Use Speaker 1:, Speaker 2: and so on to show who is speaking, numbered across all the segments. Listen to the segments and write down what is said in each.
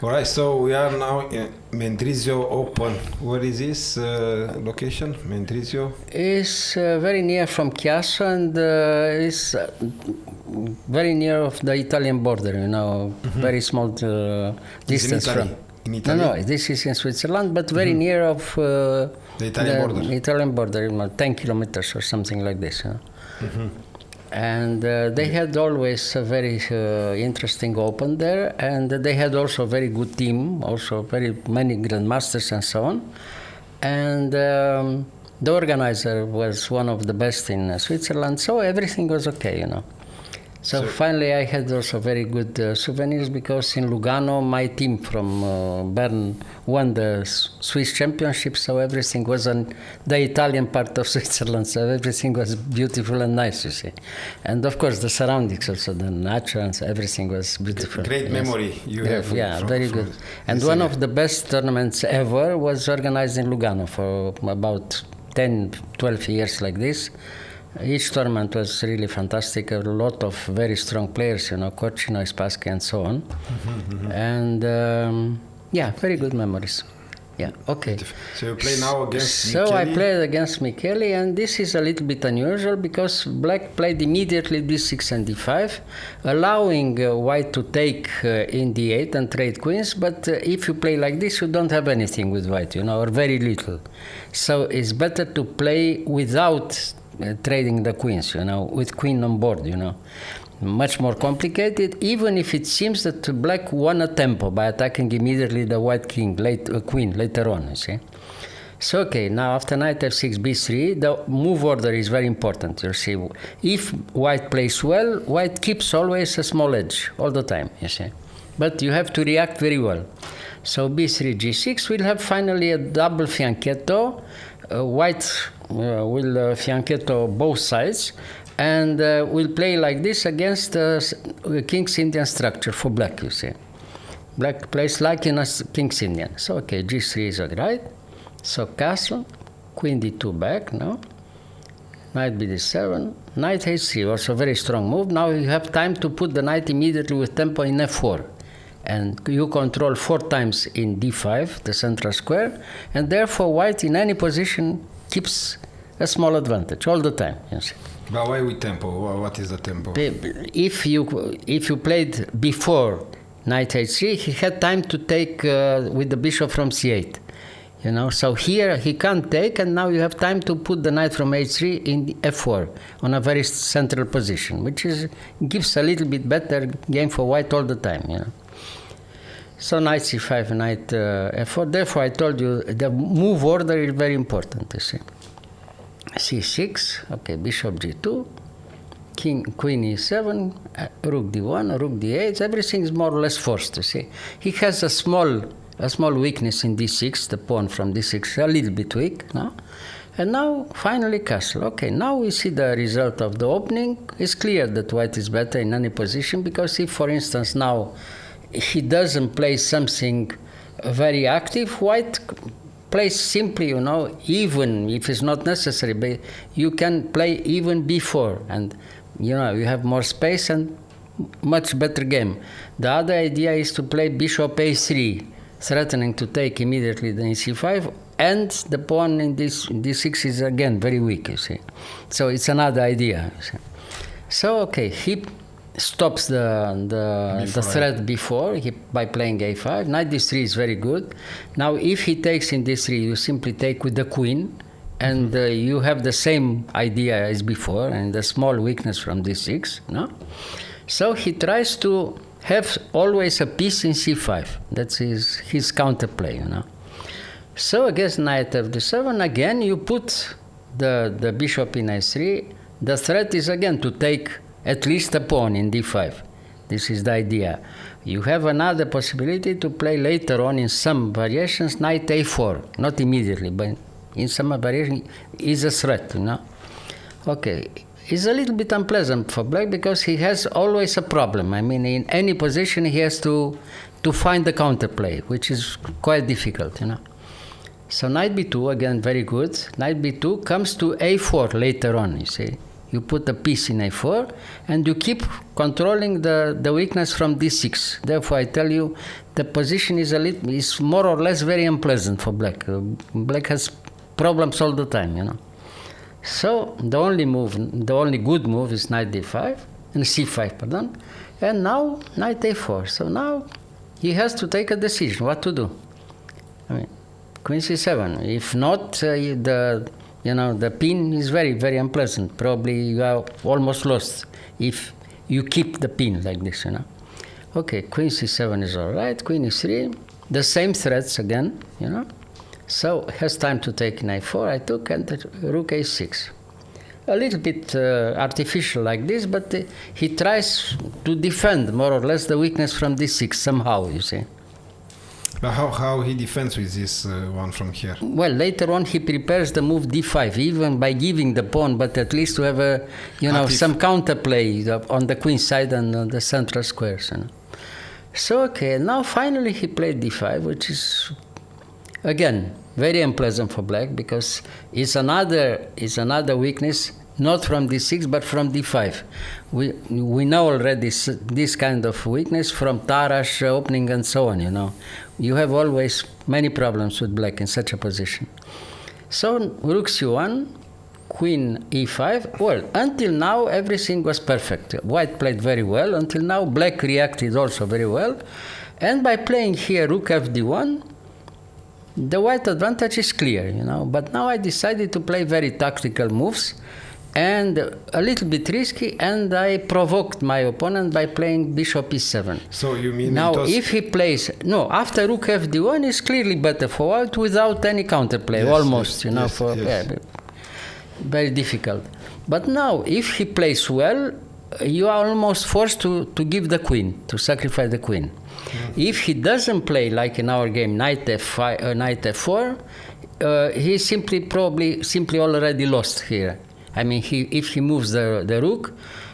Speaker 1: All right, so we are now in Mendrisio Open. Where is this location, Mendrisio?
Speaker 2: It's very near from Chiasso and it's very near of the Italian border, very small distance from.
Speaker 1: In Italy?
Speaker 2: No, this is in Switzerland, but very near of
Speaker 1: the Italian
Speaker 2: border, 10 kilometers or something like this. And they had always a very interesting Open there, and they had also a very good team, also very many grandmasters and so on. And the organizer was one of the best in Switzerland, so everything was okay, So finally I had also very good souvenirs, because in Lugano my team from Bern won the Swiss championship, so everything was on the Italian part of Switzerland, so everything was beautiful and nice, you see. And of course the surroundings also, the nature, everything was beautiful.
Speaker 1: Great memory you have.
Speaker 2: Yeah, very good. And one of the best tournaments ever was organized in Lugano for about 10, 12 years like this. Each tournament was really fantastic. A lot of very strong players, Corcino, Spassky, and so on. And very good memories. Yeah, okay.
Speaker 1: So you play now against
Speaker 2: Micheli? So I played against Micheli, and this is a little bit unusual because black played immediately d6 and d5, allowing white to take in d8 and trade queens, but if you play like this, you don't have anything with white, or very little. So it's better to play without trading the queens, with queen on board, Much more complicated, even if it seems that black won a tempo by attacking immediately the white queen later on, you see. So, okay, now after knight f6, b3, the move order is very important, you see. If white plays well, white keeps always a small edge all the time, you see. But you have to react very well. So b3, g6, we'll have finally a double fianchetto. White will fianchetto both sides, and will play like this against King's Indian structure for black, you see. Black plays like in a King's Indian. So, okay, g3 is all right. So, castle, queen d2 back, no? Knight bd7, knight h3, also very strong move. Now you have time to put the knight immediately with tempo in f4. And you control 4 times in d5, the central square, and therefore white in any position keeps a small advantage all the time. You see.
Speaker 1: But why with tempo? What is the tempo?
Speaker 2: If you played before knight h3, he had time to take with the bishop from c8. So here he can't take, and now you have time to put the knight from h3 in f4 on a very central position, which gives a little bit better game for white all the time. So knight c5, knight f4. Therefore, I told you the move order is very important, you see. c6, okay, bishop g2, queen e7, rook d1, rook d8. Everything is more or less forced, you see. He has a small weakness in d6, the pawn from d6, a little bit weak, no? And now, finally, castle. Okay, now we see the result of the opening. It's clear that white is better in any position, because if, for instance, now he doesn't play something very active, white plays simply, even if it's not necessary, but you can play even before, and you have more space and much better game. The other idea is to play bishop a3, threatening to take immediately the c5, and the pawn in d6 is again very weak, you see. So it's another idea, you see. So, okay, he stops the threat before by playing a5. Knight d3 is very good. Now, if he takes in d3, you simply take with the queen, and you have the same idea as before, and the small weakness from d6, no? So he tries to have always a piece in c5. That's his counterplay, So against knight fd7, again, you put the bishop in a3. The threat is again to take at least a pawn in d5. This is the idea. You have another possibility to play later on in some variations, knight a4. Not immediately, but in some variation is a threat, Okay, it's a little bit unpleasant for black because he has always a problem. I mean, in any position he has to find the counterplay, which is quite difficult, So knight b2, again, very good. Knight b2 comes to a4 later on, you see. You put a piece in a4, and you keep controlling the weakness from d6. Therefore, I tell you, the position is more or less very unpleasant for black. Black has problems all the time, you know. So the only good move is knight d5 and c5, pardon, and now knight a4. So now he has to take a decision what to do. I mean, queen c7. If not, the pin is very, very unpleasant. Probably you are almost lost if you keep the pin like this, you know. Okay, queen c7 is all right. Queen e3. The same threats again, you know. So has time to take knight 4. I took, and rook a6. A little bit artificial like this, but he tries to defend more or less the weakness from d6 somehow, you see.
Speaker 1: But how he defends with this one from here?
Speaker 2: Well, later on he prepares the move d5, even by giving the pawn, but at least to have some counterplay on the queen side and on the central squares. You know. So okay, now finally he played d5, which is again very unpleasant for black because it's another weakness, not from d6 but from d5. We know already this kind of weakness from Tarrasch opening and so on, you know. You have always many problems with black in such a position. So rook c1, queen e5. Well, until now everything was perfect. White played very well. Until now black reacted also very well. And by playing here rook fd1, the white advantage is clear, you know. But now I decided to play very tactical moves and a little bit risky, and I provoked my opponent by playing bishop e7.
Speaker 1: So you mean
Speaker 2: now if he plays after rook fd1 is clearly better for white without any counterplay, almost, you know, very difficult. But now if he plays well, you are almost forced to give the queen, to sacrifice the queen. If he doesn't play like in our game knight f5, knight f4, he simply already lost here. I mean, if he moves the rook,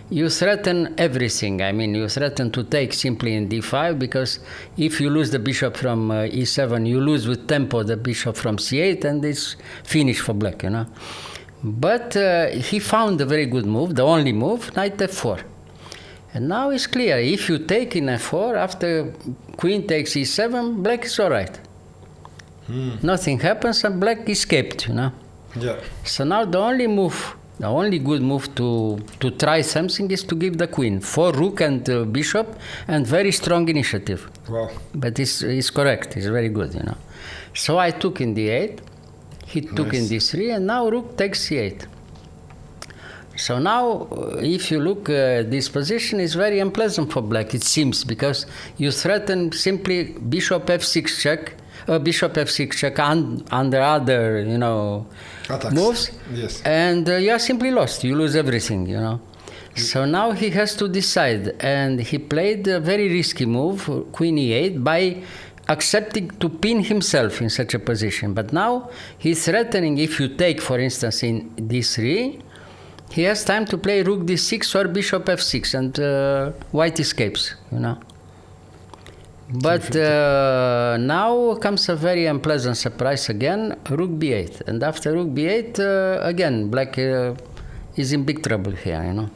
Speaker 2: you threaten everything. I mean, you threaten to take simply in d5, because if you lose the bishop from e7, you lose with tempo the bishop from c8, and it's finished for black, you know. But he found a very good move, the only move, knight f4. And now it's clear, if you take in f4, after queen takes e7, black is all right. Nothing happens, and black escaped, you know.
Speaker 1: Yeah.
Speaker 2: So now the only good move to try something is to give the queen for rook and bishop, and very strong initiative.
Speaker 1: Wow.
Speaker 2: But it's correct, it's very good, you know. So I took in d8, he took in d3, and now rook takes c8. So now, if you look, this position is very unpleasant for black, it seems, because you threaten simply bishop f6 check, bishop f6 check under other, you know, attacks, moves,
Speaker 1: yes,
Speaker 2: and you are simply lost. You lose everything, you know. So now he has to decide, and he played a very risky move, queen e8, by accepting to pin himself in such a position. But now he's threatening, if you take, for instance, in d3, he has time to play rook d6 or bishop f6, and white escapes, you know. But now comes a very unpleasant surprise again, rook b8. And after rook b8, again, black is in big trouble here, you know.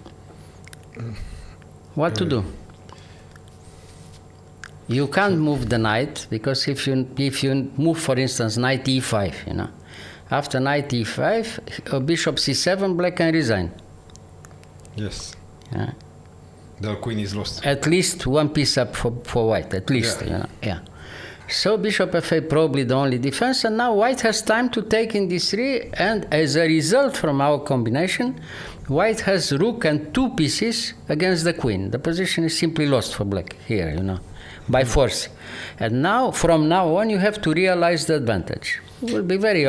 Speaker 2: What to do? You can't move the knight, because if you move, for instance, knight e5, you know, after knight e5, bishop c7, black can resign.
Speaker 1: Yes.
Speaker 2: Yeah.
Speaker 1: The queen is lost.
Speaker 2: At least one piece up for white, at least, you know. Yeah. So bishop f8 probably the only defense, and now white has time to take in d3, and as a result from our combination, white has rook and two pieces against the queen. The position is simply lost for black here, you know, by force. And now, from now on, you have to realize the advantage. It will be very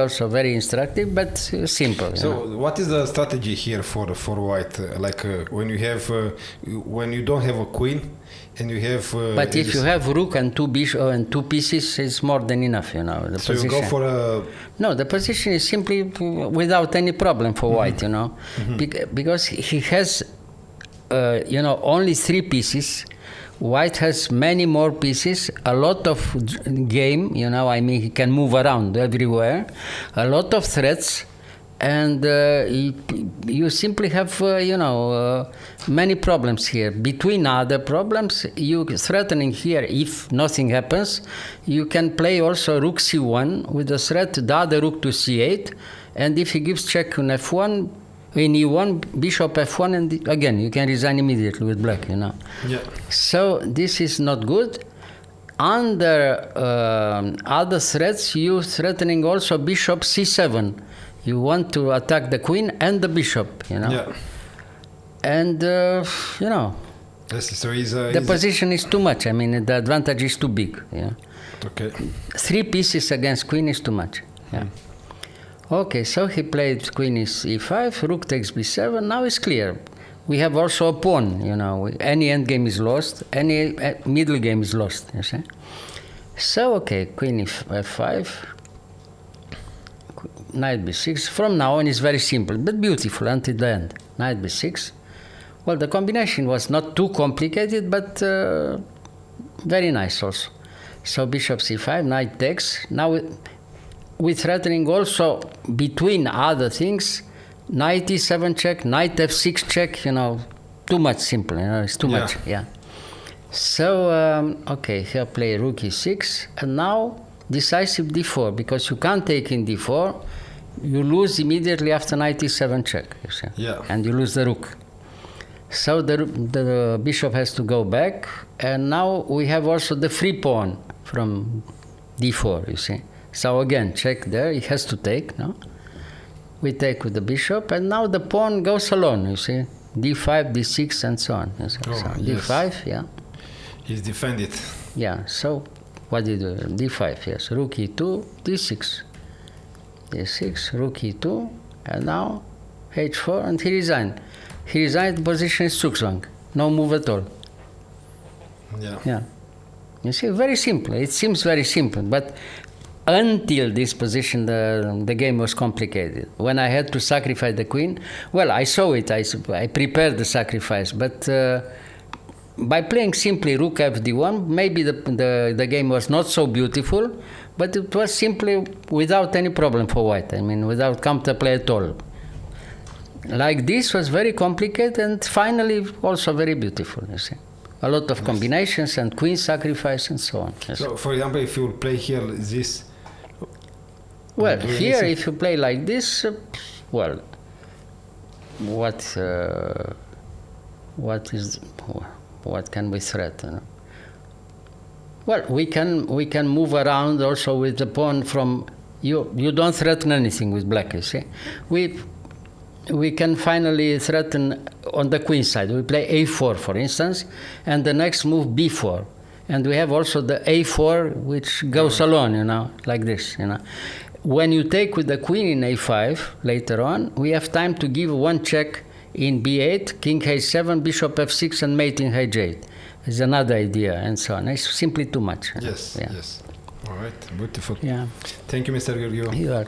Speaker 2: instructive, but simple.
Speaker 1: So, what is the strategy here for white? When you don't have a queen, and you have.
Speaker 2: But if you have rook and two bishop and two pieces, it's more than enough. You know. The
Speaker 1: so
Speaker 2: position.
Speaker 1: You go for a.
Speaker 2: No, the position is simply without any problem for white. You know, because he has, only three pieces. White has many more pieces, a lot of game, you know, I mean, he can move around everywhere, a lot of threats, And you simply have, many problems here. Between other problems, you threatening here, if nothing happens, you can play also rook c1 with the threat the other rook to c8, and if he gives check on f1, in e1, bishop f1, and again, you can resign immediately with black, Yeah. So this is not good. Under other threats, you threatening also bishop c7. You want to attack the queen and the bishop,
Speaker 1: Yeah.
Speaker 2: And,
Speaker 1: So
Speaker 2: the position is too much. I mean, the advantage is too big.
Speaker 1: Okay.
Speaker 2: 3 pieces against queen is too much. Okay, so he played queen is e5, rook takes b7. Now it's clear. We have also a pawn, Any endgame is lost, any middle game is lost, you see. So, okay, queen f5. Knight b6. From now on, it's very simple, but beautiful until the end. Knight b6. Well, the combination was not too complicated, but very nice also. So bishop c5, knight takes. Now we're threatening also, between other things, knight e7 check, knight f6 check. Too much simple. It's too much. Yeah. So okay, here play rook e6, and now decisive d4, because you can't take in d4. You lose immediately after knight e7 check, you see.
Speaker 1: Yeah.
Speaker 2: And you lose the rook. So the bishop has to go back, and now we have also the free pawn from d4, you see. So again, check there, it has to take, no? We take with the bishop, and now the pawn goes alone, you see. d5, d6, and so on. So d5, yeah.
Speaker 1: He's defended.
Speaker 2: Yeah, so what did you do? d5, yes. Rook e2, d6. d6, rook e2, and now h4, and he resigned. He resigned, the position is Zugzwang. No move at all. Yeah. You see, very simple. It seems very simple, but until this position, the game was complicated. When I had to sacrifice the queen, well, I saw it. I prepared the sacrifice, but by playing simply rook fd1, maybe the game was not so beautiful, but it was simply without any problem for white. I mean, without counterplay at all. Like this was very complicated, and finally also very beautiful, you see. A lot of combinations and queen sacrifice and so on. Yes.
Speaker 1: So, for example, if you play here this...
Speaker 2: Well, here if you play like this, what can we threaten? Well, we can move around also with the pawn from... You don't threaten anything with black, you see. We can finally threaten on the queen side. We play a4, for instance, and the next move b4. And we have also the a4, which goes alone, like this, When you take with the queen in a5 later on, we have time to give one check in b8, king h7, bishop f6, and mate in h8. It's another idea, and so on. It's simply too much.
Speaker 1: Yes, yes. All right, beautiful.
Speaker 2: Yeah.
Speaker 1: Thank you, Mr. Gheorghiu.
Speaker 2: You are.